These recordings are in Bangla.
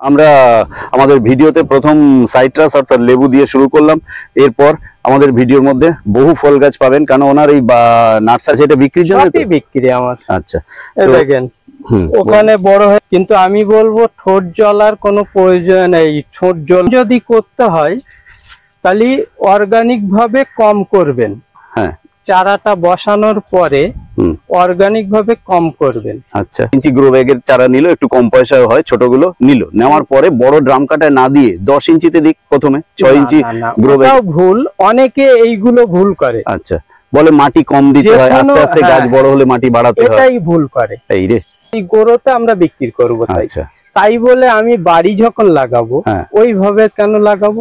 আমরা আমাদের ভিডিওতে প্রথম সাইট্রাস অর্থাৎ লেবু দিয়ে শুরু করলাম। এরপর আমাদের ভিডিওর মধ্যে বহু ফল গাছ পাবেন, কারণ ওনার এই নার্সারি এটা বিক্রির জন্য বিক্রি আমার। আচ্ছা, দেখেন ওখানে বড় হয়, কিন্তু আমি বলবো ঠোঁট জলার কোনো প্রয়োজন নেই। ঠোঁট জল যদি করতে হয় তাহলে অর্গানিক ভাবে কম করবেন। হ্যাঁ, চারাটা বসানোর পরে অর্গানিক ভাবে কম করবেন। আচ্ছা, ইঞ্চি গ্রো ব্যাগের চারা নিল, একটু কম পয়সায় হয়, ছোটগুলো নিল, নেওয়ার পরে বড় ড্রাম কাটায় না দিয়ে 10 ইঞ্চিতে দিক প্রথমে, 6 ইঞ্চি গ্রো ব্যাগ। ভুল, অনেকে এইগুলো ভুল করে। আচ্ছা, বলে মাটি কম দিতে হয়, আস্তে আস্তে গাছ বড় হলে মাটি বাড়াতে হয়, এটাই ভুল করে। এই রে, এই গোড়োতে আমরা বিক্রি করব, তাই বলে আমি বাড়ি যখন লাগাবো ওইভাবে কেন লাগাবো?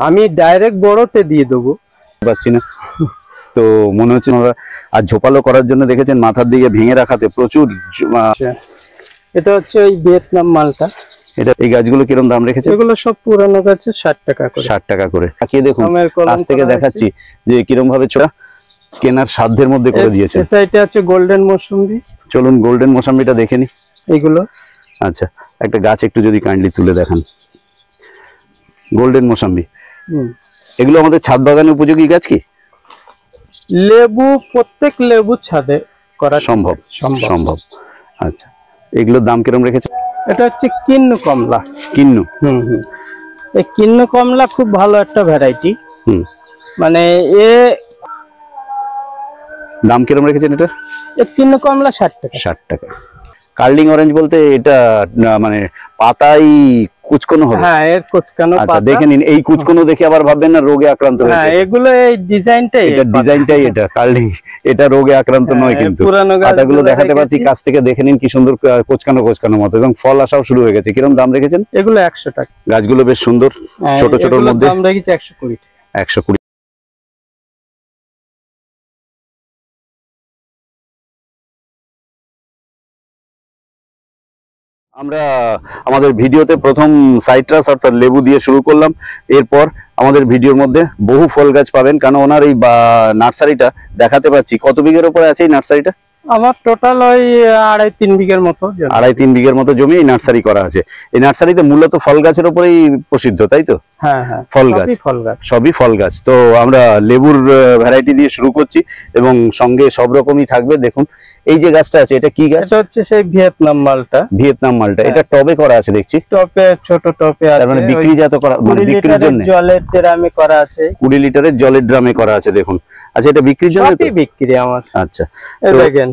আমি ডাইরেক্ট বড়তে দিয়ে দেবো, পাচ্ছি না তো মনে হচ্ছে। আর ঝোপালো করার জন্য দেখেছেন মাথার দিকে ভেঙে রাখাতে প্রচুর। এটা হচ্ছে ওই ভিয়েতনাম মালটা। এটা এই গাছগুলো কিরকম দাম রেখেছে? এগুলো সব পুরানো গাছে 60 টাকা করে। 60 টাকা করে। তাকিয়ে দেখুন, কাছ থেকে দেখাচ্ছি যে কিরকম ভাবে ছোড়া কেনার সাধ্যের মধ্যে করে দিয়েছে। এই সাইডে আছে গোল্ডেন মৌসুমী। চলুন গোল্ডেন মৌসুমীটা দেখে নি। এইগুলো আচ্ছা, একটা গাছ একটু যদি কাইন্ডলি তুলে দেখান। গোল্ডেন মৌসুমী, এগুলো আমাদের ছাদ বাগানে উপযোগী গাছ কি? লেবু, প্রত্যেক লেবু ছাদে করা সম্ভব। সম্ভব। আচ্ছা, এগুলোর দাম কিরকম রেখেছে? এটা হচ্ছে কিন্নু কমলা। কিন্নু, এই কিন্নু কমলা খুব ভালো একটা ভ্যারাইটি। মানে দাম কিরকম রেখেছেন এটা? কিন্নু কমলা 60 টাকা। 60 টাকা। কার্লিং অরেঞ্জ বলতে এটা মানে পাতাই কুচকোনো হবে? হ্যাঁ, এর কুচকানো পাতা। আচ্ছা, দেখে নিন, এই কুচকোনো দেখে আবার ভাববেন না রোগে আক্রান্ত হয়েছে। হ্যাঁ, এগুলো এই ডিজাইনটাই, এটা ডিজাইনটাই, এটা কার্লিং, এটা রোগে আক্রান্ত নয় কিন্তু। পাতাগুলো দেখাতে পাচ্ছি, কাছ থেকে দেখে নিন কি সুন্দর কোচকানো কোচকানো মতো, এবং ফল আসাও শুরু হয়ে গেছে। কিরকম দাম রেখেছেন? এগুলো 100 টাকা। গাছগুলো বেশ সুন্দর, ছোট ছোটর মধ্যে। দাম রেখেছি 120 টাকা। 120। আমরা আমাদের ভিডিওতে প্রথম সাইট্রাস অর্থাৎ লেবু দিয়ে শুরু করলাম। এরপর আমাদের ভিডিওর মধ্যে বহু ফল গাছ পাবেন, কারণ ওনার এই নার্সারিটা দেখাতে পাচ্ছি। কত বিঘের উপরে আছে এই নার্সারিটা? আমার টোটাল ওই 2.5-3 বিঘের মতো। 2.5-3 বিঘের মতো জমি এই নার্সারি করা আছে। এই নার্সারিতে মূলত ফল গাছের উপরেই প্রসিদ্ধ, তাই তো? হ্যাঁ হ্যাঁ, ফল গাছ, সবই ফল গাছ। তো আমরা লেবুর ভ্যারাইটি দিয়ে শুরু করছি, এবং সঙ্গে সব রকমই থাকবে। দেখুন এই যে গাছটা আছে, এটা কি গাছ? এটা হচ্ছে সেই ভিয়েতনাম মালটা। ভিয়েতনাম মালটা, এটা টবে করা আছে দেখছি। টবে, ছোট টবে আছে, মানে বিক্রিজাত করা, মানে বিক্রির জন্য জলের ড্রামে করা আছে। 20 লিটারের জলের ড্রামে করা আছে, দেখুন। আচ্ছা, এটা বিক্রির জন্য? সবই বিক্রি আমার। আচ্ছা, দেখেন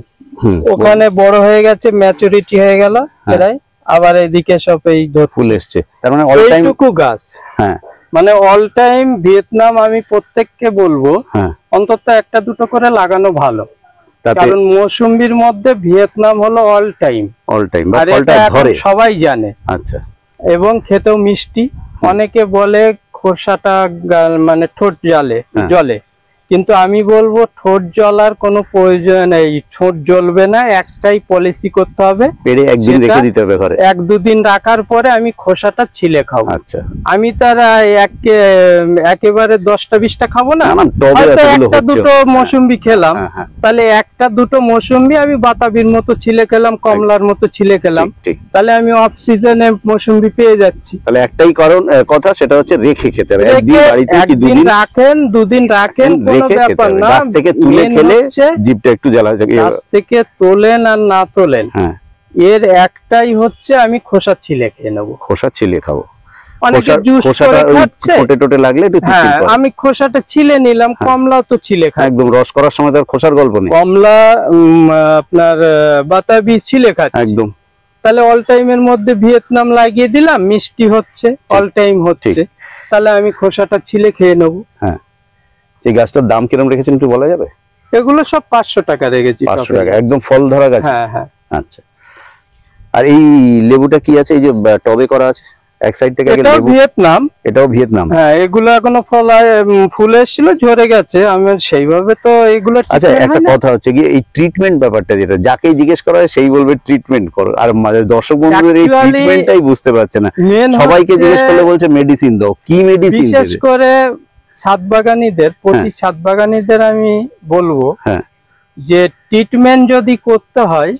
ওখানে বড় হয়ে গেছে, ম্যাচুরিটি হয়ে গেল প্রায়, আবার এদিকে সব এই ফুল এসছে। তার মানে অল টাইম গাছ। হ্যাঁ, মানে অল টাইম ভিয়েতনাম আমি প্রত্যেককে বলবো অন্তত 1-2 করে লাগানো ভালো, কারণ মৌসুমীর মধ্যে ভিয়েতনাম হলো অল টাইম। আর এটা সবাই জানে। আচ্ছা, এবং খেতেও মিষ্টি। অনেকে বলে খোসাটা মানে ঠোঁট জলে, কিন্তু আমি বলবো ঠোঁট জ্বলার কোনো প্রয়োজন নেই। ঠোঁট জ্বলবে না, একটাই পলিসি করতে হবে, পেড়ে একদিন রেখে দিতে হবে ঘরে। 1-2 দিন রাখার পরে আমি খোসাটা ছিলে খাবো। আচ্ছা, আমি তার একেবারে 10টা-20টা খাবো না, 1-2 মৌসুম্বি খেলাম, তাহলে 1-2 মৌসুম্বি আমি বাতাবির মতো ছিলে খেলাম, কমলার মতো ছিলে খেলাম, তাহলে আমি অফ সিজনে মৌসুম্বি পেয়ে যাচ্ছি। তাহলে একটাই কারণ কথা, সেটা হচ্ছে রেখে খেতে হবে। একদিন রাখেন, 2 দিন রাখেন, গাছ থেকে তুলে খেলে জিভটা একটু জ্বালা। গাছ থেকে তোলেন আর না তোলেন, এর একটাই হচ্ছে আমি খোসা ছিলে খেয়ে নেবো। খোসা ছিলে খাবো। আমি খোসাটা ছিলে নিলাম। কমলা তো ছিলে খাই, একদম রস করার সময় তার খোসার গল্প নেই। কমলা আপনার বাতাবি ছিলে খাচ্ছি একদম। তাহলে অল টাইমের মধ্যে ভিয়েতনাম লাগিয়ে দিলাম, মিষ্টি হচ্ছে, অল টাইম হচ্ছে, তাহলে আমি খোসাটা ছিলে খেয়ে নেবো। হ্যাঁ, এই গাছটার দাম কিরকম রেখেছেন একটু বলা যাবে? এগুলো সব 500 টাকা রেখেছি। 500 টাকা, একদম ফল ধরা গাছ। হ্যাঁ হ্যাঁ। আচ্ছা, আর এই লেবুটা কি আছে? এই যে টবে করা আছে এক সাইড থেকে, এটাও ভিয়েতনাম। এটাও ভিয়েতনাম। হ্যাঁ, এগুলো এখনো ফুল এসেছিল, ঝরে গেছে। আমি সেইভাবে তো এগুলো। আচ্ছা, একটা কথা হচ্ছে কি, এই ট্রিটমেন্ট ব্যাপারটা, যেটা যাকেই জিজ্ঞেস করা হয় সেই বলবে ট্রিটমেন্ট করো, আর দর্শক বন্ধুদের এই ট্রিটমেন্টটাই বুঝতে পারছে না। সবাইকে জিজ্ঞেস করলে বলছে মেডিসিন দাও। কি মেডিসিন? বিশেষ করে ছাদ বাগানীদের, প্রতি ছাদ বাগানীদের আমি বলবো যে ট্রিটমেন্ট যদি করতে হয়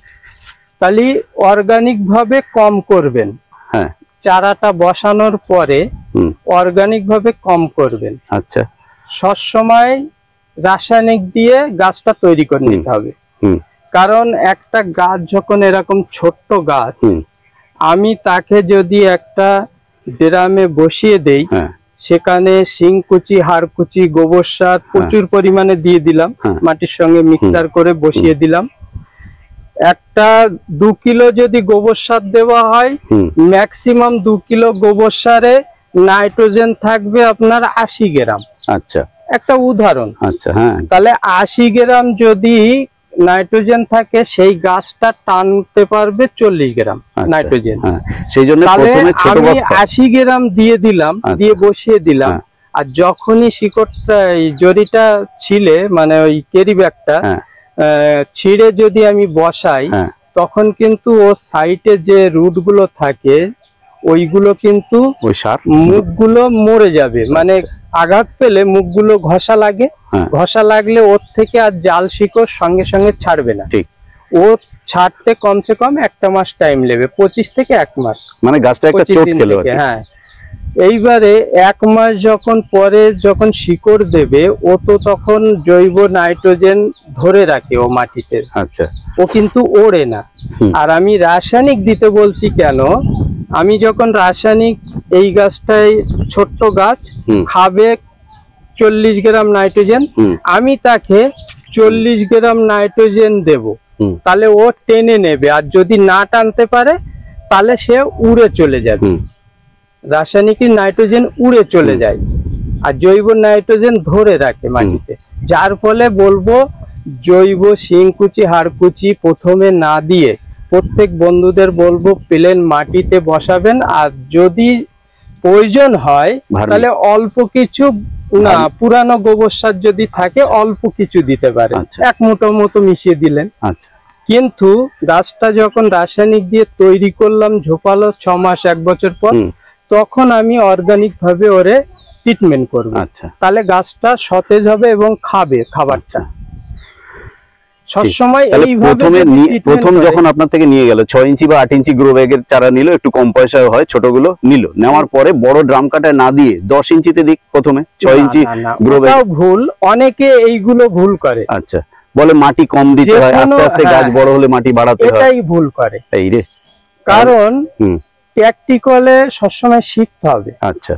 তাহলে অর্গানিক ভাবে কম করবেন। হ্যাঁ, চারাটা বসানোর পরে অর্গানিক ভাবে কম করবেন। আচ্ছা, সবসময় রাসায়নিক দিয়ে গাছটা তৈরি করে নিতে হবে। কারণ একটা গাছ যখন এরকম ছোট্ট গাছ, আমি তাকে যদি একটা ড্রামে বসিয়ে দেই, সেখানে শিংকুচি, হাড়কুচি, গোবর সার প্রচুর পরিমাণে দিয়ে দিলাম, মাটির সঙ্গে মিক্সার করে বসিয়ে দিলাম। একটা 2 কিলো যদি গোবর সার দেওয়া হয়, ম্যাক্সিমাম 2 কিলো গোবর সারে নাইট্রোজেন থাকবে আপনার 80 গ্রাম। আচ্ছা, একটা উদাহরণ। আচ্ছা, হ্যাঁ, তাহলে 80 গ্রাম যদি নাইট্রোজেন থাকে, সেই গাছটা টানতে পারবে 40 গ্রাম নাইট্রোজেন। সেই জন্য প্রথমে ছোট আমি বস্তা 80 গ্রাম দিয়ে দিলাম, দিয়ে বসিয়ে দিলাম। আর যখনই শিকড়টা, এই জড়িটা ছিলে, মানে ওই ক্যারি ব্যাগটা ছিঁড়ে যদি আমি বসাই, তখন কিন্তু ওর সাইডে যে রুট গুলো থাকে, ওইগুলো কিন্তু ওই সার মুখগুলো মরে যাবে। মানে আঘাত পেলে মুখগুলো ঘষা লাগে, ঘষা লাগলে ওর থেকে আর জাল শিকড় সঙ্গে সঙ্গে ছাড়বে না। ঠিক, ও ছাড়তে কমসে কম 1 মাস টাইম নেবে, 25 থেকে 1 মাস, মানে গাছটা একটা চোট খেলো। হ্যাঁ, এইবারে 1 মাস যখন পরে যখন শিকড় দেবে, ও তো তখন জৈব নাইট্রোজেন ধরে রাখে ও মাটিতে। আচ্ছা, ও কিন্তু ওড়ে না। আর আমি রাসায়নিক দিতে বলছি কেন, আমি যখন রাসায়নিক, এই গাছটাই ছোট্ট গাছ, খাবে 40 গ্রাম নাইট্রোজেন, আমি তাকে 40 গ্রাম নাইট্রোজেন দেব, তাহলে ও টেনে নেবে। আর যদি না টানতে পারে, তাহলে সে উড়ে চলে যাবে। রাসায়নিক নাইট্রোজেন উড়ে চলে যায়, আর জৈব নাইট্রোজেন ধরে রাখে মাটিতে। যার ফলে বলবো, জৈব শিংকুচি, হাড়কুচি প্রথমে না দিয়ে প্রত্যেক বন্ধুদের বলবো প্লেন মাটিতে বসাবেন। আর যদি প্রয়োজন হয়, তাহলে অল্প কিছু, না পুরানো গোবর সার যদি থাকে, অল্প কিছু দিতে পারে, 1 মুঠো মতো মিশিয়ে দিলেন। আচ্ছা, কিন্তু গাছটা যখন রাসায়নিক দিয়ে তৈরি করলাম, ঝোপালো 6 মাস 1 বছর পর, তখন আমি অর্গানিক ভাবে ওরে ট্রিটমেন্ট করবো। আচ্ছা, তাহলে গাছটা সতেজ হবে এবং খাবে খাবারটা। সবসময় এইভাবে প্রথম যখন আপনার থেকে নিয়ে গেল 6 ইঞ্চি বা 8 ইঞ্চি গ্রো ব্যাগের চারা নিল, একটু কম পয়সায় হয়, ছোটগুলো নিল, নেওয়ার পরে বড় ড্রাম কাটায় না দিয়ে 10 ইঞ্চিতে দিক প্রথমে, 6 ইঞ্চি গ্রো ব্যাগ। ভুল, অনেকে এইগুলো ভুল করে। আচ্ছা, বলে মাটি কম দিতে হয়, আস্তে আস্তে গাছ বড় হলে মাটি বাড়াতে হয়, এটাই ভুল করে। এই রে, কারণ প্র্যাকটিক্যালে সবসময় শিখতে হবে। আচ্ছা,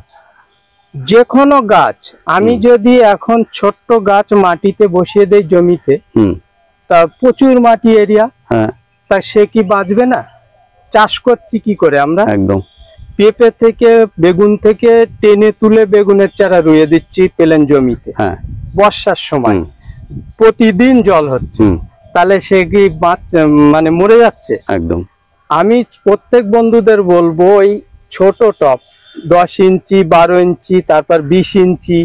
যে কোনো গাছ, আমি যদি এখন ছোট্ট গাছ মাটিতে বসিয়ে দেই জমিতে, তা প্রচুর মাটি এরিয়া, তা সে কি বাঁচবে না? চাষ করছি কি করে আমরা? একদম পেঁপে থেকে, বেগুন থেকে টেনে তুলে বেগুনের চারা রুয়ে দিচ্ছি প্লেন জমিতে, বর্ষার সময় প্রতিদিন জল হচ্ছে, তাহলে সে কি মানে মরে যাচ্ছে? একদম। আমি প্রত্যেক বন্ধুদের বলবো, ওই ছোট টপ 10 ইঞ্চি, 12 ইঞ্চি, তারপর 20 ইঞ্চি,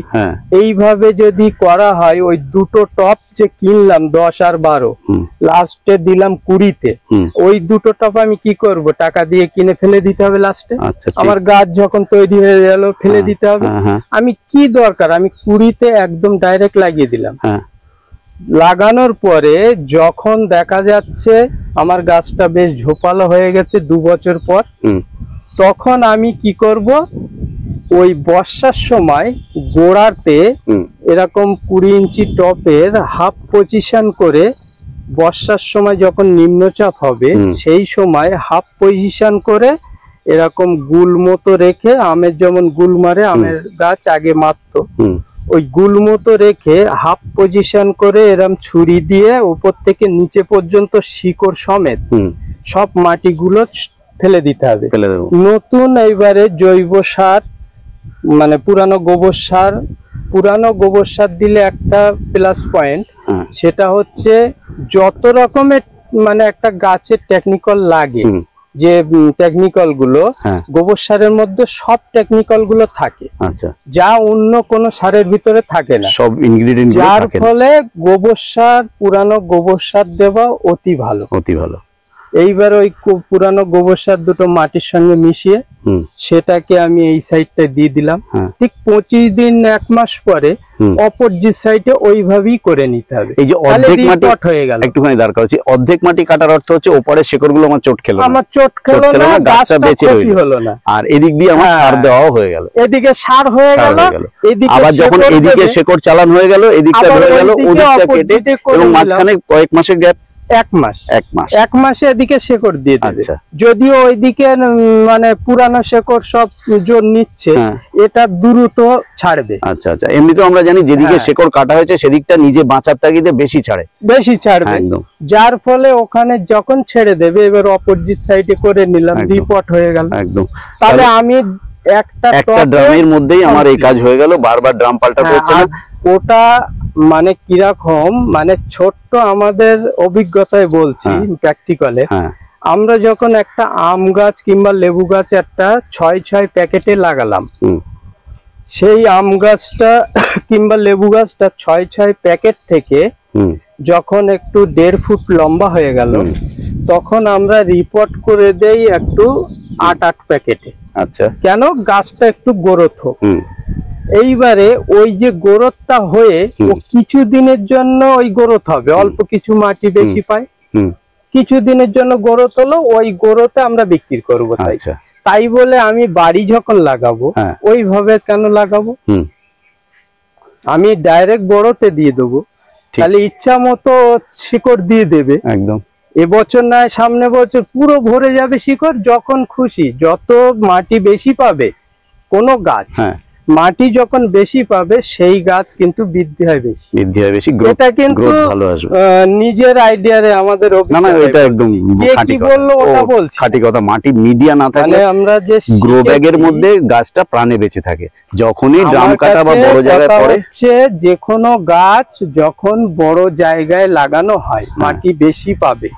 এইভাবে যদি করা হয়, ওই দুটো টপ যে কিনলাম 10 আর 12, লাস্টে দিলাম 20-তে, ওই দুটো টপ আমি কি করব? টাকা দিয়ে কিনে ফেলে দিতে হবে লাস্টে। আমার গাছ যখন তৈরি হয়ে গেল, ফেলে দিতে হবে। আমি কি দরকার, আমি 20-তে একদম ডাইরেক্ট লাগিয়ে দিলাম। লাগানোর পরে যখন দেখা যাচ্ছে আমার গাছটা বেশ ঝোপালো হয়ে গেছে 2 বছর পর, তখন আমি কি করব? ওই বর্ষার সময় গোড়াতে এরকম 20 ইঞ্চি টপের হাফ পজিশন করে, বর্ষার সময় যখন নিম্নচাপ হবে, সেই সময় হাফ পজিশন করে এরকম গুল মতো রেখে, আমের যেমন গুল মারে, আমের গাছ আগে মারতো, ওই গুল মতো রেখে হাফ পজিশন করে এরকম ছুরি দিয়ে উপর থেকে নিচে পর্যন্ত শিকড় সমেত সব মাটিগুলো ফেলে দিতে হবে। নতুন এইবারে জৈব সার, মানে পুরানো গোবর সার দিলে একটা প্লাস পয়েন্ট, সেটা হচ্ছে যত রকমের মানে একটা গাছের টেকনিক্যাল লাগে, যে টেকনিক্যাল গুলো গোবর সারের মধ্যে সব টেকনিক্যাল গুলো থাকে, যা অন্য কোনো সারের ভিতরে থাকে না, সব ইনগ্রেডিয়েন্ট, যার ফলে গোবর সার, পুরানো গোবর সার দেওয়া অতি ভালো। এইবার ওই পুরানো গোবর সার দুটো মাটির সঙ্গে মিশিয়ে সেটাকে আমি এই সাইডটা দিয়ে দিলাম। ঠিক 25 দিন 1 মাস পরে অপোজিট সাইডে ওইভাবেই করে নিতে হবে। এই যে অর্ধেক মাটি হয়ে গেল, একটুখানি দাঁড় করাচ্ছি। অর্ধেক মাটি কাটার অর্থ হচ্ছে ওপরে শেকড়গুলো আমার চোট খেলো, আমার চোট খেলো না, গাছটা বেঁচে হলো না, আর এদিক দিয়ে আমার সার দেওয়াও হয়ে গেল। এদিকে সার হয়ে গেল, এদিকে আবার যখন এদিকে শেকড় চালান হয়ে গেল, এদিকটা হয়ে গেল, ওদিকটা কেটে, এবং মাঝখানে কয়েক মাসের গ্যাপ, 1 মাসে এদিকে শেকড় দিয়ে দেবে। যদিও ওইদিকে মানে পুরানো শেকড় সব জোর নিচ্ছে, এটা দ্রুত ছাড়বে। আচ্ছা আচ্ছা, এমনিতেও আমরা জানি যেদিকে শেকড় কাটা হয়েছে সেদিকটা নিজে বাঁচার তাগিদে বেশি ছাড়বে একদম, যার ফলে ওখানে যখন ছেড়ে দেবে, এবার অপোজিট সাইডে করে নিলাম, রিপোর্ট হয়ে গেল একদম। তাহলে আমি একটা ড্রামের মধ্যেই আমার এই কাজ হয়ে গেল, বারবার ড্রাম পাল্টাতে হচ্ছে না। ওটা মানে কিরকম, মানে ছোট্ট আমাদের অভিজ্ঞতায় বলছি, প্র্যাকটিক্যালে আমরা যখন একটা আম গাছ কিংবা লেবু গাছ একটা 6 প্যাকেটে লাগালাম, সেই আম গাছটা কিংবা লেবু গাছটা 6 প্যাকেট থেকে যখন একটু 1.5 ফুট লম্বা হয়ে গেল, তখন আমরা রিপোর্ট করে দেই একটু 8 প্যাকেটে। আচ্ছা, কেন? গাছটা একটু গ্রোথ হোক। এইবারে ওই যে গ্রোথটা হয়ে ও কিছু দিনের জন্য ওই গ্রোথ হবে, অল্প কিছু মাটি বেশি পায়, কিছু দিনের জন্য গ্রোথ হলো, ওই গ্রোথে আমরা বিক্রি করবো। তাই বলে আমি বাড়ি যখন লাগাবো ওইভাবে কেন লাগাবো? আমি ডাইরেক্ট গ্রোথে দিয়ে দেবো, তাহলে ইচ্ছা মতো শিকড় দিয়ে দেবে একদম। এবছর নয় সামনে বছর পুরো ভরে যাবে শিকড়, যখন খুশি। যত মাটি বেশি পাবে কোনো গাছ, মাটি যখন বেশি পাবে সেই গাছ কিন্তু বৃদ্ধি হয় বেশি। এটা কিন্তু নিজের আইডিয়ারে আমাদের কি বললো ওটা বলছি, খাঁটি কথা। মাটি মিডিয়া না থাকলে আমরা যে গ্রো ব্যাগের মধ্যে গাছটা প্রাণে বেঁচে থাকে। যখনই ড্রাম কাটা বা বড় জায়গায় পড়ে, যে কোনো গাছ যখন বড় জায়গায় লাগানো হয় মাটি বেশি পাবে,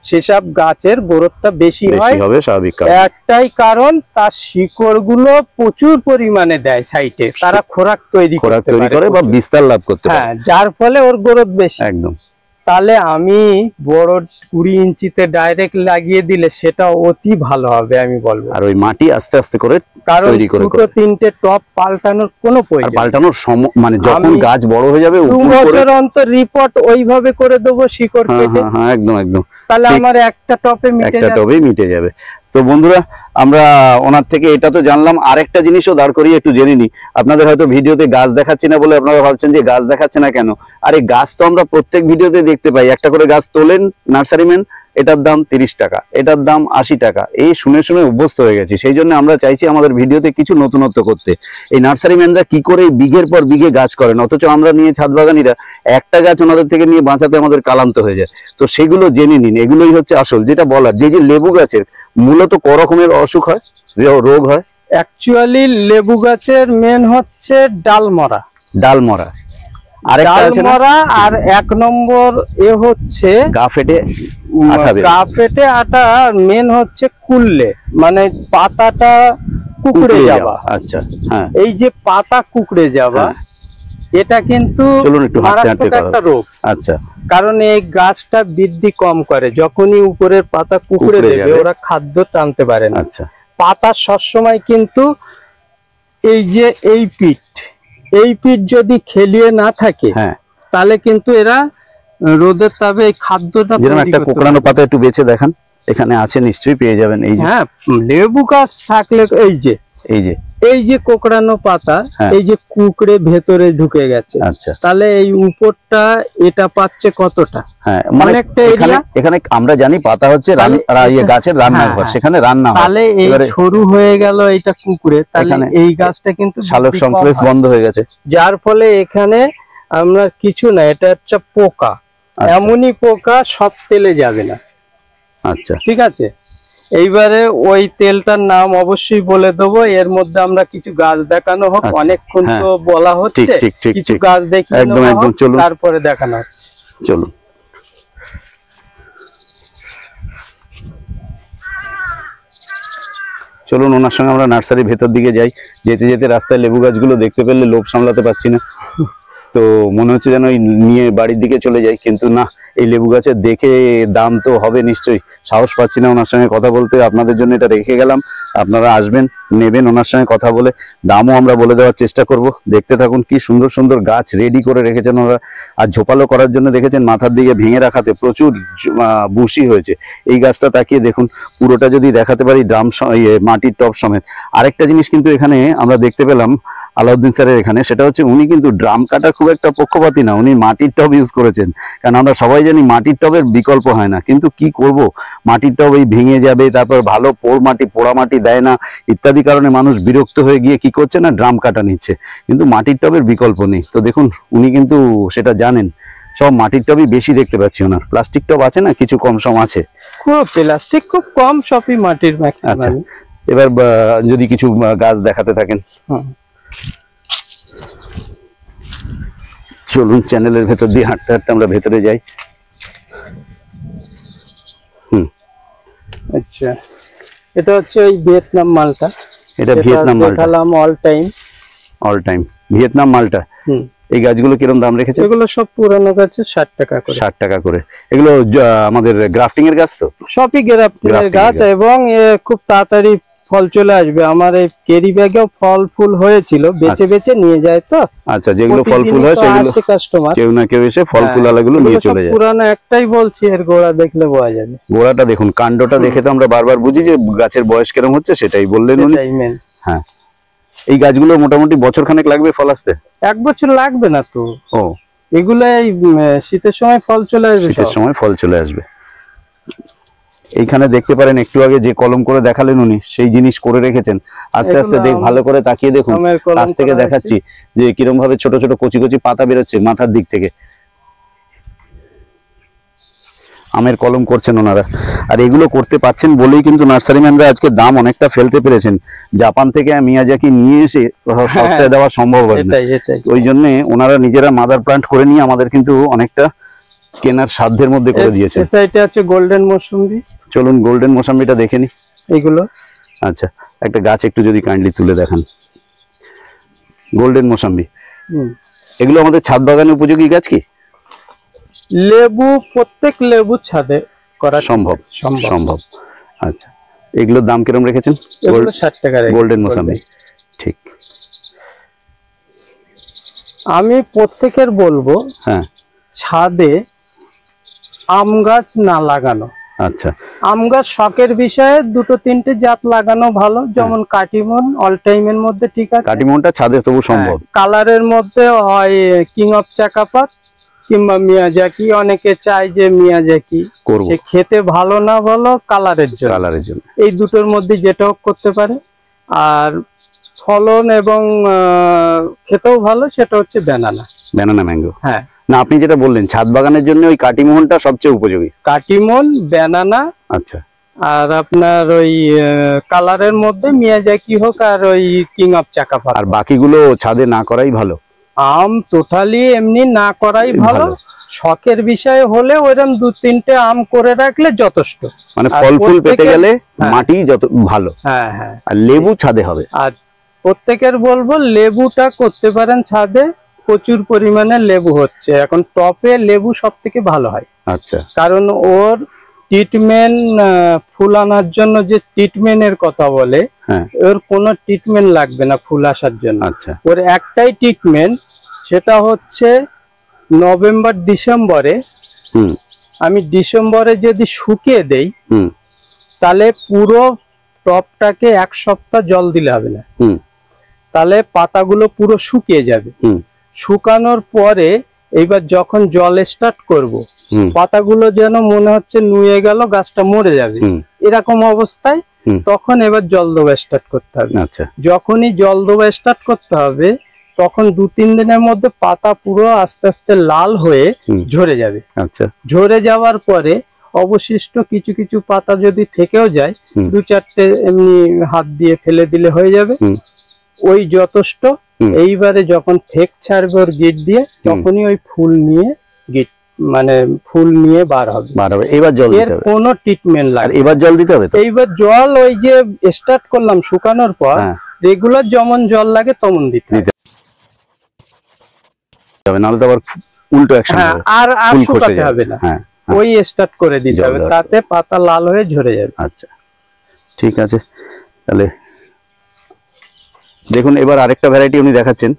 সেসব গাছের গ্রোথটা বেশি হবে স্বাভাবিক। একটাই কারণ, তার শিকড় গুলো প্রচুর পরিমাণে দেয় সাইটে, তারা খোরাক তৈরি করে বা বিস্তার লাভ করতে পারে, যার ফলে ওর গ্রোথ বেশি একদম। তাহলে আমি বড় 20 ইঞ্চিতে ডাইরেক্ট লাগিয়ে দিলে সেটা অতি ভালো হবে আমি বলবো। আর ওই মাটি আস্তে আস্তে করে কারণ 2-3টে টপ পাল্টানোর কোনো প্রয়োজন, পাল্টানোর মানে যখন গাছ বড় হয়ে যাবে 2 বছর অন্তর রিপোর্ট ওইভাবে করে দেবো শিকড় কেটে, একদম একদম। তাহলে আমার একটা টপে মিটে যাবে। তো বন্ধুরা, আমরা ওনার থেকে এটা তো জানলাম, আরেকটা জিনিসও দাঁড় করিয়ে একটু জেনে নি। আপনাদের হয়তো ভিডিওতে গাছ দেখাচ্ছি না বলে আপনারা ভাবছেন যে গাছ দেখাচ্ছে না কেন। আরে গাছ তো আমরা প্রত্যেক ভিডিওতে দেখতে পাই, একটা করে গাছ তোলেন নার্সারিম্যান, এটার দাম 30 টাকা, এটার দাম 80 টাকা, এই শুনে শুনে অভ্যস্ত হয়ে গেছি। সেই জন্য আমরা চাইছি আমাদের ভিডিওতে কিছু নতুনত্ব করতে। এই নার্সারিম্যানরা কি করে বিঘের পর বিঘে গাছ করেন, অথচ আমরা নিয়ে ছাদ বাগানিরা একটা গাছ ওনাদের থেকে নিয়ে বাঁচাতে আমাদের কালান্ত হয়ে যায়। তো সেগুলো জেনে নিন, এগুলোই হচ্ছে আসল যেটা বলার। যে লেবু গাছের মূলত ক রকমের অসুখ হয়, রোগ হয়? অ্যাকচুয়ালি লেবু গাছের মেন হচ্ছে ডালমরা, আর 1 নম্বর হচ্ছে গা ফেটে আটা, মেন হচ্ছে কুললে, মানে পাতাটা কুকড়ে যাওয়া। আচ্ছা, এই যে পাতা কুকড়ে যাওয়া, এটা কিন্তু মারাত্মক একটা রোগ। আচ্ছা, কারণ এই গাছটা বৃদ্ধি কম করে, যখনই উপরের পাতা কুকড়ে দেবে ওরা খাদ্য টানতে পারে না। আচ্ছা, পাতা সবসময় কিন্তু এই যে এই পিঠ যদি খেলিয়ে না থাকে, তাহলে কিন্তু এরা রোদের তাপে এই খাদ্যটা, যেরকম একটা কোকড়ানো পাতা একটু বেছে দেখান, এখানে আছে নিশ্চয়ই পেয়ে যাবেন। এই যে লেবু গাছ থাকলে এই যে কোকড়ানো পাতা, এই যে কুকড়ে ভেতরে ঢুকে গেছে। আচ্ছা, তাহলে এই উপরটা এটা পাচ্ছে কতটা, অনেকটা এরিয়া। এখানে আমরা জানি পাতা হচ্ছে গাছের রান্নাঘর, সেখানে রান্না হয়। তাহলে এই সরু হয়ে গেল এটা কুকড়ে, তাহলে এই গাছটা কিন্তু শালক সংশ্লেষ বন্ধ হয়ে গেছে, যার ফলে এখানে আমরা কিছু না, এটা হচ্ছে পোকা। এমনই পোকা সব তেলে যাবে না। আচ্ছা, ঠিক আছে। এইবারে ওই তেলটার নাম অবশ্যই বলে দেবো, এর মধ্যে আমরা কিছু গাছ দেখানো হোক। অনেকক্ষণ তো বলা হচ্ছে, কিছু গাছ দেখি তারপরে দেখানো হচ্ছে। চলুন। চলুন ওনার সঙ্গে আমরা নার্সারির ভেতর দিকে যাই। যেতে যেতে রাস্তায় লেবু গাছগুলো দেখতে পেলে লোভ সামলাতে পারছি না, তো মনে হচ্ছে যেন নিয়ে বাড়ির দিকে চলে যাই, কিন্তু না, এই লেবু গাছের দেখে দাম তো হবে নিশ্চয়ই, সাহস পাচ্ছি না ওনার সঙ্গে কথা বলতে। আপনাদের জন্য এটা রেখে গেলাম, আপনারা আসবেন, নেবেন, ওনার সঙ্গে কথা বলে দামও আমরা বলে দেওয়ার চেষ্টা করব। দেখতে থাকুন, কি সুন্দর সুন্দর গাছ রেডি করে রেখেছেন ওরা। আর ঝোপালো করার জন্য দেখেছেন মাথার দিকে ভেঙে রাখাতে প্রচুর বুশি হয়েছে। এই গাছটা তাকিয়ে দেখুন, পুরোটা যদি দেখাতে পারি ড্রাম মাটির টব সমেত। আরেকটা জিনিস কিন্তু এখানে আমরা দেখতে পেলাম আলাউদ্দিন স্যারের এখানে, সেটা হচ্ছে উনি কিন্তু ড্রাম কাটার খুব একটা পক্ষপাতী না, উনি মাটির টব ইউজ করেছেন। কারণ আমরা সবাই জানি মাটির টবের বিকল্প হয় না, কিন্তু কি করব, মাটির টব এই ভেঙে যাবে, তারপর ভালো পোড়া মাটি দেয় না ইত্যাদি কারণে মানুষ বিরক্ত হয়ে গিয়ে কি করছে না, ড্রাম কাটা নিচ্ছে। কিন্তু মাটির টবের বিকল্প নেই। তো দেখুন উনি কিন্তু সেটা জানেন, সব মাটির টবই বেশি দেখতে পাচ্ছি ওনার। প্লাস্টিক টব আছে না, কিছু কম সম আছে, প্লাস্টিক খুব কম, সবই মাটির ম্যাক্সিমাম। আচ্ছা, এবার যদি কিছু গাছ দেখাতে থাকেন। চলুন চ্যানেলের ভেতর দিয়ে হাঁটতে হাঁটতে আমরা ভেতরে যাই। আচ্ছা, এটা হচ্ছে ওই ভিয়েতনাম মালটা। এটা ভিয়েতনাম মালটা, দেখালাম অল টাইম ভিয়েতনাম মালটা। এই গাছগুলো কিরকম দাম রেখেছে? এগুলো সব পুরানো গাছে 60 টাকা করে। 60 টাকা করে। এগুলো আমাদের গ্রাফটিং এর গাছ তো? সবই গ্রাফটিং এর গাছ, এবং খুব তাড়াতাড়ি ফল চলে আসবে। আমার এই ক্যারি ব্যাগেও ফল ফুল হয়েছিল, বেচে বেচে নিয়ে যায় তো। আচ্ছা, যেগুলো ফল ফুল হয় সেগুলো কাস্টমার কেউ না কেউ এসে ফল ফুল আলাগুলো নিয়ে চলে যায়। পুরানো একটাই বলছি, এর গোড়া দেখলে বোঝা যাবে। গোড়াটা দেখুন, কাণ্ডটা দেখে তো আমরা বারবার বুঝি যে গাছের বয়স কিরকম হচ্ছে, সেটাই বললেন উনি। হ্যাঁ, এই গাছগুলো মোটামুটি বছর খানেক লাগবে ফল আসতে? 1 বছর লাগবে না তো। ও, এগুলো এই শীতের সময় ফল চলে আসবে, শীতের সময় ফল চলে আসবে। এইখানে দেখতে পারেন একটু আগে যে কলম করে দেখালেন উনি, সেই জিনিস করে রেখেছেন। আস্তে আস্তে ভালো করে তাকিয়ে দেখুন, কাছ থেকে দেখাচ্ছি যে কিরকম ভাবে ছোট ছোট কচি কচি পাতা বেরোচ্ছে মাথার দিক থেকে। আমের কলম করছেন ওনারা, আর এগুলো করতে পারছেন বলেই কিন্তু নার্সারিম্যানরা আজকে দাম অনেকটা ফেলতে পেরেছেন। জাপান থেকে মিয়াজাকি নিয়ে এসে সস্তায় দেওয়া সম্ভব হয় না, ওই জন্য ওনারা নিজেরা মাদার প্লান্ট করে নিয়ে আমাদের কিন্তু অনেকটা কেনার সাধ্যের মধ্যে করে দিয়েছে। এটা হচ্ছে গোল্ডেন মৌসুমী। চলুন গোল্ডেন মৌসুমীটা দেখে নি। এগুলো আচ্ছা, একটা গাছ একটু যদি কাইন্ডলি তুলে দেখান। গোল্ডেন মৌসুমী, এগুলো আমাদের ছাদ বাগানে উপযোগী গাছ কি? লেবু, প্রত্যেক লেবু ছাদে করা সম্ভব। আচ্ছা, এগুলোর দাম কিরকম রেখেছেন? 60 টাকা। গোল্ডেন মৌসুমী, ঠিক। আমি প্রত্যেকের বলবো, হ্যাঁ, ছাদে আম গাছ না লাগানো। আচ্ছা, আম গাছ শখের বিষয়ে 2-3টে জাত লাগানো ভালো, যেমন কাটিমন অল টাইমের মধ্যে ঠিক আছে। কাটিমনটা ছাদে তবু সম্ভব। কালারের মধ্যে হয় কিং অফ চাকাপাত কিংবা মিয়াজাকি। অনেকে চায় যে মিয়াজাকি, সে খেতে ভালো না ভালো কালারের জন্য, এই দুটোর মধ্যে যেটাও করতে পারে। আর ফলন এবং খেতেও ভালো, সেটা হচ্ছে ব্যানানা ম্যাঙ্গো। হ্যাঁ, না, আপনি যেটা বললেন ছাদ বাগানের জন্য ওই কাটিমোহনটা সবচেয়ে উপযোগী। কাটিমন, ব্যানানা, আচ্ছা, আর আপনার ওই কালারের মধ্যে মিয়াজাকি হোক আর ওই কিং অফ চাকাপাত। আর বাকিগুলো ছাদে না করাই ভালো। আম টোটালি এমনি না করাই ভালো। শখের বিষয় হলে ওইরকম 2-3টে আম করে রাখলে যথেষ্ট, মানে ফল ফুল পেতে গেলে মাটি যত ভালো। হ্যাঁ হ্যাঁ, আর লেবু ছাদে হবে। আর প্রত্যেকের বলবো লেবুটা করতে পারেন ছাদে, প্রচুর পরিমাণে লেবু হচ্ছে এখন। টপে লেবু সব থেকে ভালো হয়। আচ্ছা, কারণ ওর ট্রিটমেন্ট, ফুল আনার জন্য যে ট্রিটমেন্টের কথা বলে, ওর কোনো ট্রিটমেন্ট লাগবে না ফুল আসার জন্য। আচ্ছা, ওর একটাই ট্রিটমেন্ট, সেটা হচ্ছে নভেম্বর ডিসেম্বরে। আমি ডিসেম্বরে যদি শুকিয়ে দেই, তাহলে পুরো টপটাকে 1 সপ্তাহ জল দিলে হবে না, তাহলে পাতাগুলো পুরো শুকিয়ে যাবে। শুকানোর পরে এইবার যখন জল স্টার্ট করব, পাতাগুলো যেন মনে হচ্ছে নুয়ে গেল, গাছটা মরে যাবে, এরকম অবস্থায় তখন এবার জল দেওয়া স্টার্ট করতে হবে। আচ্ছা, যখনই জল দেওয়া স্টার্ট করতে হবে, তখন 2-3 দিনের মধ্যে পাতা পুরো আস্তে আস্তে লাল হয়ে ঝরে যাবে। আচ্ছা, ঝরে যাওয়ার পরে অবশিষ্ট কিছু কিছু পাতা যদি থেকেও যায়, 2-4টে এমনি হাত দিয়ে ফেলে দিলে হয়ে যাবে, ওই যথেষ্ট। এইবারে যখন ফেক ছাড়বে ওর গিট দিয়ে, তখনই ওই ফুল নিয়ে গিট মানে ফুল নিয়ে বার হবে। এবার জল দিতে হবে, কোনো ট্রিটমেন্ট লাগে। এবার জল দিতে হবে। এইবার জল ওই যে স্টার্ট করলাম শুকানোর পর, রেগুলার যেমন জল লাগে তেমন দিতে হবে, নাহলে তো আবার উল্টো অ্যাকশন হ্যাঁ, হবে, আর আর ফুল খসে শুকাতে যাবে। হবে না, হ্যাঁ ওই স্টার্ট করে দিতে জল হবে, দেওয়ার তাতে পাতা লাল হয়ে ঝরে যাবে। আচ্ছা ঠিক আছে। তাহলে দেখুন এবার আরেকটা ভ্যারাইটি উনি দেখাচ্ছেন,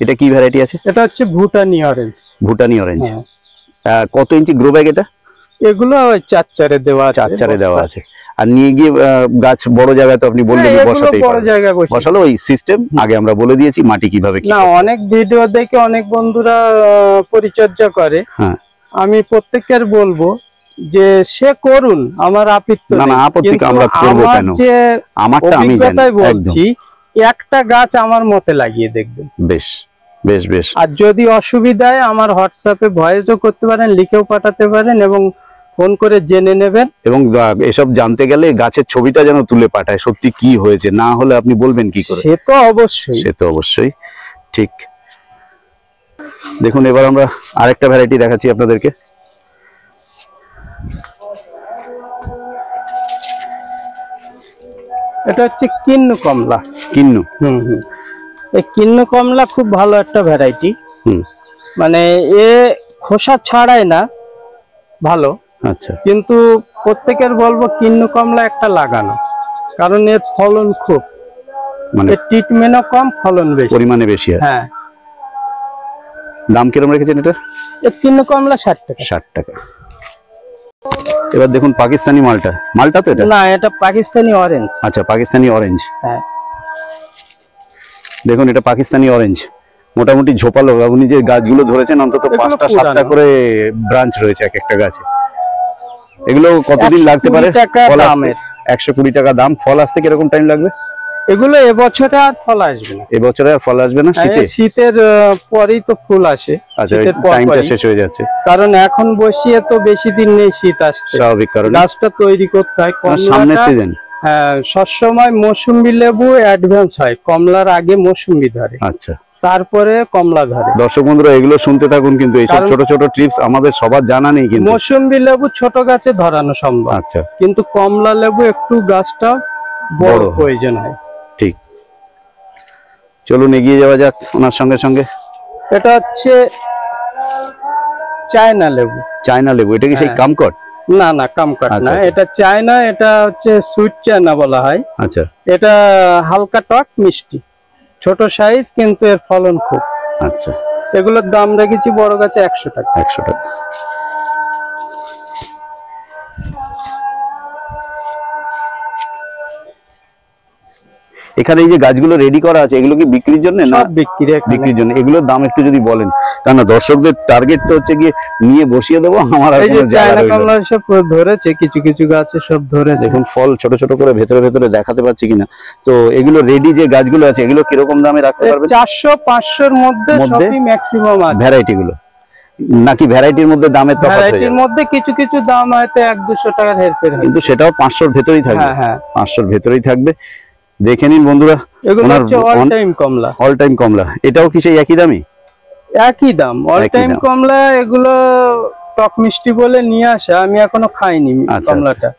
এটা কি ভ্যারাইটি আছে? এটা হচ্ছে ভুটানি অরেঞ্জ। ভুটানি অরেঞ্জ। হ্যাঁ, কত ইঞ্চি গ্রো ব্যাগ এটা? এগুলো ওই 4-4 দেওয়া আছে, 4-4 দেওয়া বস্তা। আছে। আর নিয়ে গিয়ে গাছ বড় জায়গায় তো আপনি বললেন হ্যাঁ, এগুলো বসাতেই বড় পারবেন। জায়গায় বসালো ওই সিস্টেম আগে আমরা বলে দিয়েছি, মাটি কিভাবে কি না, অনেক ভিডিও দেখে অনেক বন্ধুরা পরিচর্যা করে। হ্যাঁ আমি প্রত্যেকের বলবো যে সে করুন, আমার আপত্তি না, না, নেই। আপত্তি কিন্তু আমরা করবো আমার কেন? যে আমারটা আমি জানি অভিজ্ঞতায় একদম। বলছি, একটা গাছ আমার মতে লাগিয়ে দেখবেন। বেশ বেশ বেশ। আর যদি অসুবিধায় আমার হোয়াটসঅ্যাপে ভয়েসও করতে পারেন, লিখেও পাঠাতে পারেন এবং ফোন করে জেনে নেবেন। এবং এসব জানতে গেলে গাছের ছবিটা যেন তুলে পাঠায়, সত্যি কি হয়েছে, না হলে আপনি বলবেন কি করে? সে তো অবশ্যই। সে তো অবশ্যই। ঠিক, দেখুন এবার আমরা আরেকটা ভ্যারাইটি দেখাচ্ছি আপনাদেরকে। এটা হচ্ছে কিন্নু কমলা। কিন্নু। এই কিন্নু কমলা খুব ভালো একটা ভ্যারাইটি। হুম মানে এ খোসা ছাড়ায় না, ভালো। আচ্ছা কিন্তু প্রত্যেকের বলবো কিন্নু কমলা একটা লাগানো, কারণ এর ফলন খুব, মানে এর ট্রিটমেন্টও কম, ফলন বেশি, পরিমাণে বেশি হয়। হ্যাঁ। দাম কিরকম রেখেছেন এটা? এর কিন্নু কমলা 60 টাকা। 60 টাকা। এবার দেখুন পাকিস্তানি মালটা, মালটা তো এটা না, এটা পাকিস্তানি অরেঞ্জ। আচ্ছা পাকিস্তানি অরেঞ্জ। হ্যাঁ, দেখুন এটা পাকিস্তানি অরেঞ্জ, মোটামুটি ঝোপালো। উনি যে গাছগুলো ধরেছেন অন্তত এগুলো 5টা-7টা পুরানো। করে ব্রাঞ্চ রয়েছে এক একটা গাছে। এগুলো কতদিন লাগতে পারে? 120 টাকা ফল আসতে? দামের। 120 টাকা দাম। ফল আসতে কিরকম টাইম লাগবে? এগুলো এবছরে আর ফল আসবে না, এবছরে আর ফল আসবে না, শীতে? এই শীতের পরেই তো ফুল আসে। আচ্ছা শীতের টাইমটা পরপরই। শেষ হয়ে যাচ্ছে, কারণ এখন বসিয়ে তো বেশি দিন নেই শীত আসতে, স্বাভাবিক কারণে। গাছটা তৈরি করতে হয়। সামনের কমলাটা সিজন। হ্যাঁ, সবসময় মৌসুম্বি লেবু অ্যাডভান্স হয়, কমলার আগে মৌসুম্বি ধরে, আচ্ছা তারপরে কমলা ধরে। দর্শক বন্ধুরা এগুলো শুনতে থাকুন, কিন্তু এইসব কারণ- ছোট ছোট টিপস আমাদের সবার জানা নেই কিন্তু। মৌসুম্বি লেবু ছোট গাছে ধরানো সম্ভব, আচ্ছা কিন্তু কমলা লেবু একটু গাছটা বড় বড় হয়। প্রয়োজন হয়। ঠিক, চলুন এগিয়ে যাওয়া যাক ওনার সঙ্গে সঙ্গে। এটা হচ্ছে চায়না লেবু। চায়না লেবু, এটা কি সেই হ্যাঁ। কামকট? না না, কামকাট আচ্ছা, না, আচ্ছা। এটা চায়না, এটা হচ্ছে সুইট চায়না বলা হয়। আচ্ছা এটা হালকা টক মিষ্টি, ছোট সাইজ, কিন্তু এর ফলন খুব। আচ্ছা এগুলোর দাম রেখেছি বড় গাছে 100 টাকা। 100 টাকা। এখানে এই যে গাছগুলো রেডি করা আছে, এগুলো কি বিক্রির জন্য না? সব বিক্রি এখানে। বিক্রির জন্য। এগুলোর দাম একটু যদি বলেন, কারণ দর্শকদের টার্গেট তো হচ্ছে গিয়ে নিয়ে বসিয়ে দেবো, আমার আর এই যে কোনো জায়গা চায়না রইলো না। কমলা সব ধরেছে, কিছু কিছু গাছে সব ধরেছে। দেখুন ফল ছোট ছোট করে ভেতরে ভেতরে দেখাতে পাচ্ছি কিনা। তো এগুলো রেডি যে গাছগুলো আছে, এগুলো কিরকম দামে রাখতে পারবেন? 400-500 মধ্যে মধ্যে? সবই ম্যাক্সিমাম আছে। ভ্যারাইটি গুলো নাকি ভ্যারাইটির মধ্যে দামের তফাৎ হয়ে ভ্যারাইটির যায়? মধ্যে কিছু কিছু দাম হয়তো 100-200 টাকার হেরফের হয়। কিন্তু সেটাও 500-র ভেতরেই থাকবে। হ্যাঁ হ্যাঁ, 500-র ভেতরেই থাকবে। দেখে নিন বন্ধুরা, এগুলো ওনার হচ্ছে অল টাইম কমলা। অল টাইম কমলা। এটাও কি সেই একই দামই? একই দাম, অল একই টাইম দাম। কমলা। এগুলো টক মিষ্টি বলে নিয়ে আসা, আমি এখনো খাইনি আচ্ছা, কমলাটা।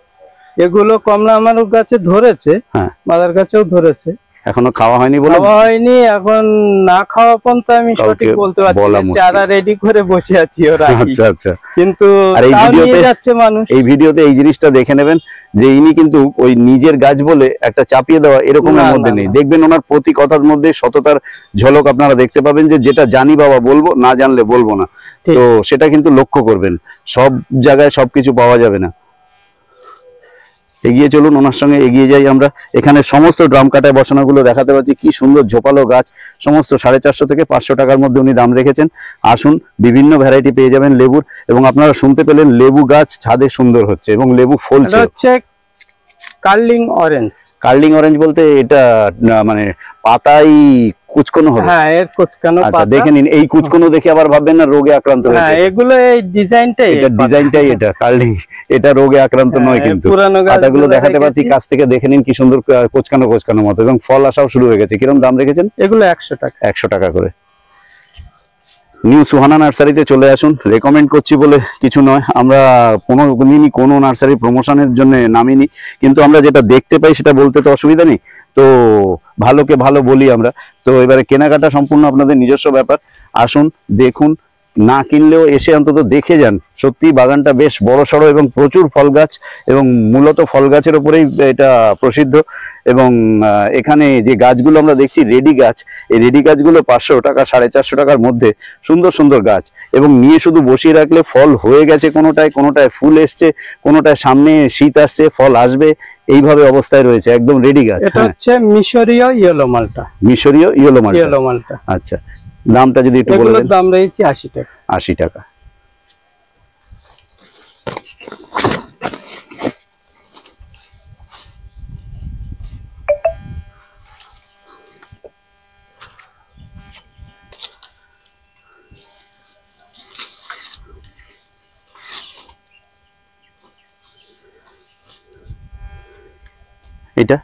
এগুলো কমলা আমার গাছে ধরেছে, হ্যাঁ মাদার গাছেও ধরেছে, এখনো খাওয়া হয়নি বলে খাওয়া হয়নি। এখন না খাওয়া পর্যন্ত আমি কাউকে সঠিক বলতে পারছি বলা না। মুশকিল। চারা রেডি করে বসে আছি ওরা, আচ্ছা আচ্ছা। কিন্তু আর এই তাও নিয়ে ভিডিওতে- যাচ্ছে মানুষ। এই ভিডিওতে এই জিনিসটা দেখে নেবেন যে ইনি কিন্তু ওই নিজের গাছ বলে একটা চাপিয়ে দেওয়া এরকমের না, মধ্যে না, নেই। না। দেখবেন ওনার প্রতি কথার মধ্যে সততার ঝলক আপনারা দেখতে পাবেন, যে যেটা জানি বাবা বলবো, না জানলে বলবো না। ঠিক। তো সেটা কিন্তু লক্ষ্য করবেন, সব জায়গায় সবকিছু পাওয়া যাবে না। এগিয়ে চলুন, ওনার সঙ্গে এগিয়ে যাই আমরা। এখানে সমস্ত ড্রাম কাটায় বসানোগুলো দেখাতে পাচ্ছি, কি সুন্দর ঝোপালো গাছ। সমস্ত 450 থেকে 500 টাকার মধ্যে উনি দাম রেখেছেন। আসুন, বিভিন্ন ভ্যারাইটি পেয়ে যাবেন লেবুর। এবং আপনারা শুনতে পেলেন লেবু গাছ ছাদে সুন্দর হচ্ছে এবং লেবু এটা ফলছে। হচ্ছে কার্লিং অরেঞ্জ। কার্লিং অরেঞ্জ বলতে এটা মানে পাতাই কুচকোনো হবে? হ্যাঁ, এর কুচকানো আচ্ছা পাতা। দেখে নিন, এই কুচকোনো দেখে আবার ভাববেন না রোগে আক্রান্ত হ্যাঁ, হয়েছে। এগুলো এই ডিজাইনটাই, এটা ডিজাইনটাই, এটা কার্লিং, এটা রোগে আক্রান্ত নয় কিন্তু। পুরানো পাতাগুলো দেখাতে পাচ্ছি কাছ থেকে, দেখে নিন কি সুন্দর কোচকানো কোচকানো মতো, এবং ফল আসাও শুরু হয়ে গেছে। কিরকম দাম রেখেছেন? এগুলো 100 টাকা। 100 টাকা করে। নিউ সুহানা নার্সারিতে চলে আসুন। রেকমেন্ড করছি বলে কিছু নয়, আমরা কোনোদিনই কোনো নার্সারি প্রমোশনের জন্য নামিনি, কিন্তু আমরা যেটা দেখতে পাই সেটা বলতে তো অসুবিধা নেই। তো ভালোকে ভালো বলি আমরা। তো এবারে কেনাকাটা সম্পূর্ণ আপনাদের নিজস্ব ব্যাপার। আসুন, দেখুন, না কিনলেও এসে অন্তত দেখে যান। সত্যি বাগানটা বেশ বড়সড় এবং প্রচুর ফল গাছ, এবং মূলত ফল গাছের উপরেই এটা প্রসিদ্ধ। এবং এখানে যে গাছগুলো আমরা দেখছি রেডি গাছ, এই রেডি গাছগুলো 500 টাকা 450 টাকার মধ্যে সুন্দর সুন্দর গাছ, এবং নিয়ে শুধু বসিয়ে রাখলে ফল হয়ে গেছে, কোনোটায় কোনোটায় ফুল এসছে, কোনোটায় সামনে শীত আসছে, ফল আসবে, এইভাবে অবস্থায় রয়েছে, একদম রেডি গাছ। এটা হচ্ছে মিশরীয় ইয়েলো মালটা। মিশরীয় ইয়েলো মালটা। আচ্ছা, দামটা যদি একটু বলে দেন। দাম রয়েছে 80 টাকা। 80 টাকা। এটা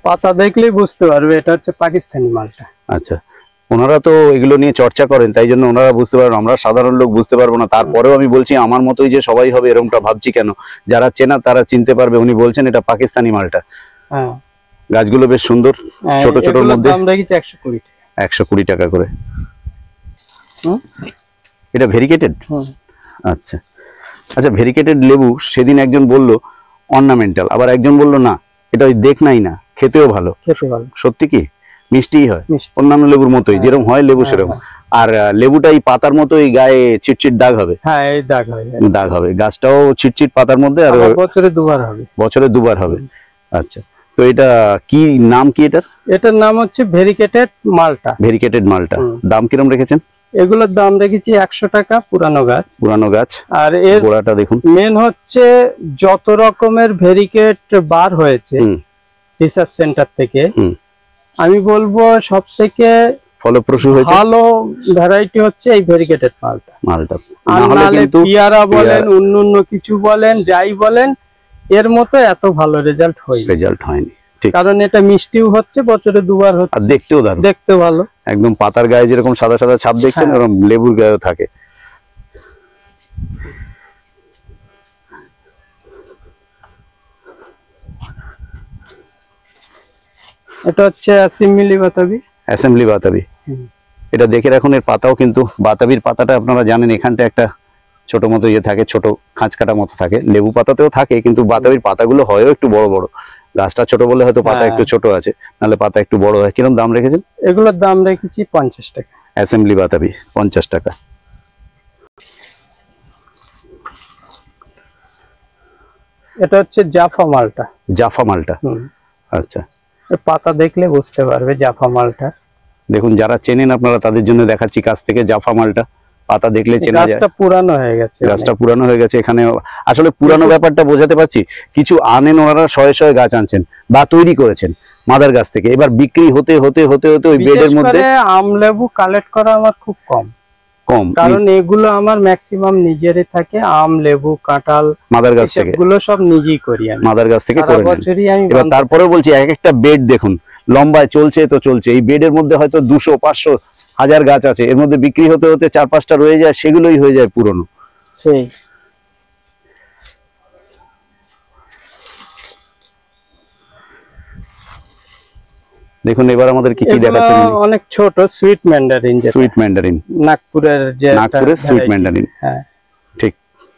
পাতা দেখলেই বুঝতে পারবে এটা হচ্ছে পাকিস্তানি মালটা। আচ্ছা, ওনারা তো এগুলো নিয়ে চর্চা করেন, তাই জন্য ওনারা বুঝতে পারবেন, আমরা সাধারণ লোক বুঝতে পারবো না। তারপরেও আমি বলছি, আমার মতোই যে সবাই হবে এরকমটা ভাবছি কেন, যারা চেনা তারা চিনতে পারবে। উনি বলছেন এটা পাকিস্তানি মালটা। হ্যাঁ, গাছগুলো বেশ সুন্দর, ছোট ছোটর মধ্যে। দাম রেখেছি 120 টাকা। 120 টাকা করে। এটা ভেরিকেটেড? আচ্ছা আচ্ছা, ভেরিকেটেড লেবু সেদিন একজন বলল অর্নামেন্টাল, আবার একজন বলল না এটা ওই দেখ নাই না, খেতেও ভালো। সত্যি কি মিষ্টিই হয়, অন্যান্য লেবুর মতোই যেরকম হয় লেবু সেরকম। আর লেবুটা এই পাতার মতোই গায়ে চিটচিট দাগ হবে। হ্যাঁ, এই দাগ হবে। গাছটাও চিটচিট পাতার মধ্যে, আর বছরে দুবার হবে। বছরে দুবার হবে। আচ্ছা, তো এটা কি নাম, কি এটার নাম হচ্ছে ভেরিকেটেড মালটা। ভেরিকেটেড মালটা। দাম কিরকম রেখেছেন? এগুলোর দাম রেখেছি 100 টাকা, পুরানো গাছ। আর এর গোড়াটা দেখুন। মেন হচ্ছে যত রকমের ভেরিকেট বার হয়েছে রিসার্চ সেন্টার থেকে, আমি বলবো সব থেকে ফলপ্রসূ হয়েছে ভালো ভ্যারাইটি হচ্ছে এই ভেরিকেটেড মালটা। পিয়ারা বলেন, অন্য কিছু বলেন, যাই বলেন, এর মতো এত ভালো রেজাল্ট হয়নি। কারণ এটা মিষ্টিও হচ্ছে, বছরে দুবার হচ্ছে, আর দেখতেও দারুণ, দেখতে ভালো। একদম পাতার গায়ে যেরকম সাদা সাদা ছাপ দেখছেন, এরকম লেবুর গায়েও থাকে। এটা হচ্ছে অ্যাসেম্বলি বাতাবি। এটা দেখে রাখুন, এর পাতাও কিন্তু বাতাবির পাতাটা আপনারা জানেন, এখানটা একটা ছোট মতো ইয়ে থাকে, ছোট খাঁচকাটা মতো থাকে। লেবু পাতাতেও থাকে, কিন্তু বাতাবির পাতাগুলো হয়ও একটু বড় বড়। গাছটা ছোট বলে হয়তো পাতা একটু ছোট আছে, নাহলে পাতা একটু বড় হয়। কিরকম দাম রেখেছেন? এগুলোর দাম রেখেছি 50 টাকা। অ্যাসেম্বলি বাতাবি 50 টাকা। এটা হচ্ছে জাফা মালটা। আচ্ছা, পাতা দেখলে বুঝতে পারবে জাফা মালটা। দেখুন, যারা চেনেন আপনারা তাদের জন্য দেখাচ্ছি কাছ থেকে জাফা মালটা। পাতা দেখলে চেনা যায়। গাছটা পুরানো হয়ে গেছে। এখানে আসলে পুরানো ব্যাপারটা বোঝাতে পারছি। কিছু আনেন ওনারা, শয়ে শয়ে গাছ আনছেন বা তৈরি করেছেন মাদার গাছ থেকে, এবার বিক্রি হতে হতে হতে হতে ওই বেডের মধ্যে। আম লেবু কালেক্ট করা আমার খুব কম, কারণ এগুলো আমার ম্যাক্সিমাম নিজেরই থাকে। আম, লেবু, কাঁঠাল মাদার গাছ থেকে, এগুলো সব নিজেই করি আমি, মাদার গাছ থেকে করে নেন। এবার তারপরে বলছি, এক একটা বেড দেখুন, লম্বায় চলছে তো চলছে। এই বেডের মধ্যে হয়তো 200, 500, 1000 গাছ আছে, এর মধ্যে বিক্রি হতে হতে 4-5টা রয়ে যায়, সেগুলোই হয়ে যায় পুরনো। দেখুন এবার আমাদের কি কি দেখাচ্ছেন। অনেক ছোট সুইট ম্যান্ডারিন, নাগপুরের সুইট ম্যান্ডারিন। হ্যাঁ, ঠিক।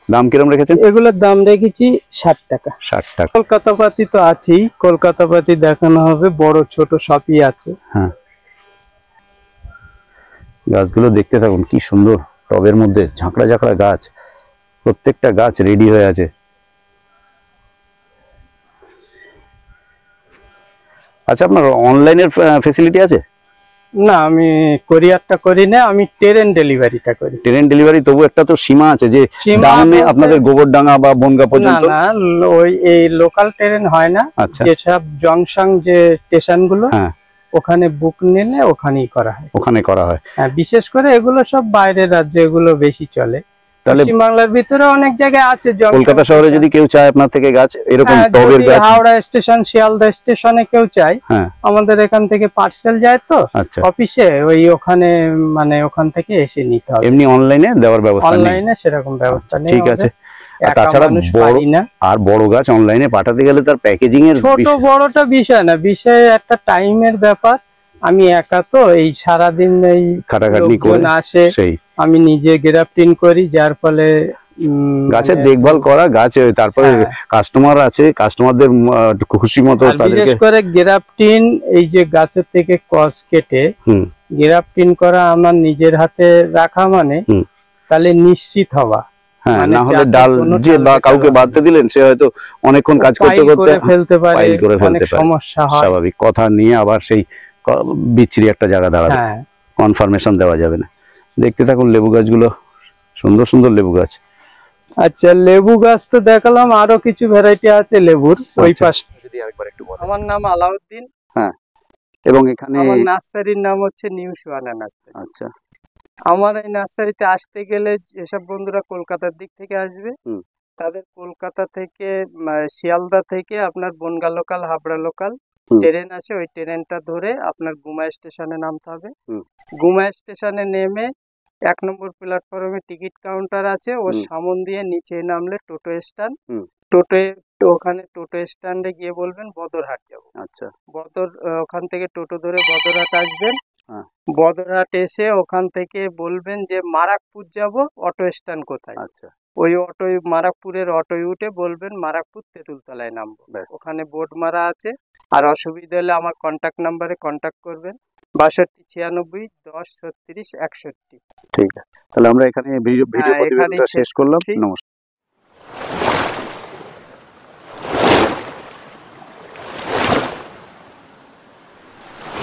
দাম কিরকম রেখেছেন? এগুলোর দাম রেখেছি 60 টাকা। কলকাতা পাতি তো আছেই, কলকাতা পাতি দেখানো হবে, বড় ছোট সবই আছে। হ্যাঁ, গাছগুলো দেখতে থাকুন, কি সুন্দর টবের মধ্যে ঝাঁকড়া ঝাঁকড়া গাছ, প্রত্যেকটা গাছ রেডি হয়ে আছে। আচ্ছা, আপনার অনলাইনের ফ্যাসিলিটি আছে? না, আমি কোরিয়ারটা করি না, আমি ট্রেন ডেলিভারিটা করি। ট্রেন ডেলিভারি, তবু একটা তো সীমা আছে, যে দামে আপনাদের গোবরডাঙ্গা বা বনগা পর্যন্ত। না, ওই এই লোকাল ট্রেন হয় না, যেসব জংশন যে স্টেশন গুলো, ওখানে বুক নিলে ওখানেই করা হয়। হ্যাঁ, বিশেষ করে এগুলো সব বাইরের রাজ্যে এগুলো বেশি চলে। পশ্চিম বাংলার ভিতরে অনেক জায়গায় আছে। কলকাতা শহরে যদি কেউ চায় আপনার থেকে গাছ, এরকম টবের গাছ, হাওড়া স্টেশন, শিয়ালদা স্টেশনে কেউ চায়, আমাদের এখান থেকে পার্সেল যায় তো অফিসে, ওই ওখানে মানে ওখান থেকে এসে নিতে হবে। এমনি অনলাইনে দেওয়ার ব্যবস্থা নেই? অনলাইনে সেরকম ব্যবস্থা নেই। ঠিক আছে। তাছাড়া বড় গাছ অনলাইনে পাঠাতে গেলে তার প্যাকেজিং এর, ছোট বড়টা বিষয় না, বিষয় একটা টাইমের ব্যাপার। আমি একা তো এই সারাদিন এই খাটাখাটনি করে লোকজন আসে, সেই আমি নিজে গ্রাফটিং করি, যার ফলে গাছের মানে দেখভাল করা, গাছে তারপরে হ্যাঁ। কাস্টমার আছে, কাস্টমারদের খুশি মতো আর বিশেষ তাদেরকে করে গ্রাফটিন, এই যে গাছের থেকে কস কেটে হুম গ্রাফটিন করা আমার নিজের হাতে রাখা মানে হুম। তাহলে নিশ্চিত হওয়া। হ্যাঁ, মানে না হলে যাতে ডাল কোনো যে ডাল বা বেকার কাউকে হবে বাঁধতে না। দিলেন, সে হয়তো অনেকক্ষণ কাজ করতে পাইল করতে করে ফেলতে পারে, পাইল করে অনেক ফেলতে পারে, সমস্যা হয়। স্বাভাবিক কথা নিয়ে আবার সেই বিচ্ছিরি একটা জায়গা দাঁড়াবে, হ্যাঁ, কনফার্মেশন দেওয়া যাবে না। দেখতে থাকুন লেবু গাছগুলো, সুন্দর সুন্দর লেবু গাছ। আচ্ছা লেবু গাছ তো দেখালাম, আরো কিছু ভ্যারাইটি আছে লেবুর ওই আচ্ছা, পাশ। যদি আরেকবার একটু বলেন। আমার নাম আলাউদ্দিন, হ্যাঁ, এবং এখানে আমার নার্সারির নাম হচ্ছে নিউ সুয়ানা নার্সারি। আচ্ছা আমার এই নার্সারিতে আসতে গেলে যেসব বন্ধুরা কলকাতার দিক থেকে আসবে, হুম। তাদের কলকাতা থেকে শিয়ালদা থেকে আপনার বনগাঁ লোকাল, হাবড়া লোকাল হুম। ট্রেন আছে, ওই ট্রেনটা ধরে আপনার গুমা স্টেশনে নামতে হবে। হুম। গুমা স্টেশনে নেমে 1 নম্বর প্ল্যাটফর্মে টিকিট কাউন্টার আছে, ওর হুম। সামন দিয়ে নিচে নামলে টোটো স্ট্যান্ড। হুম। ওখানে টোটো স্ট্যান্ডে গিয়ে বলবেন বদরহাট যাবো। আচ্ছা ওখান থেকে টোটো ধরে বদরহাট আসবেন। হ্যাঁ। বদরহাট এসে ওখান থেকে বলবেন যে মারাকপুর যাব, অটো স্ট্যান্ড কোথায়। আচ্ছা ওই অটোয়, মারাকপুরের অটোয় উঠে বলবেন মারাকপুর তেঁতুলতলায় নামবো, ব্যাস। ওখানে বোর্ড মারা আছে। আর অসুবিধা হলে আমার কন্ট্যাক্ট নাম্বারে কন্ট্যাক্ট করবেন, 62 96 10 36 61। ঠিক আছে, তাহলে আমরা এখানে ভিডিও হ্যাঁ, এখানেই প্রতিবেদনটা শেষ শেষ করলাম। করছি। নমস্কার।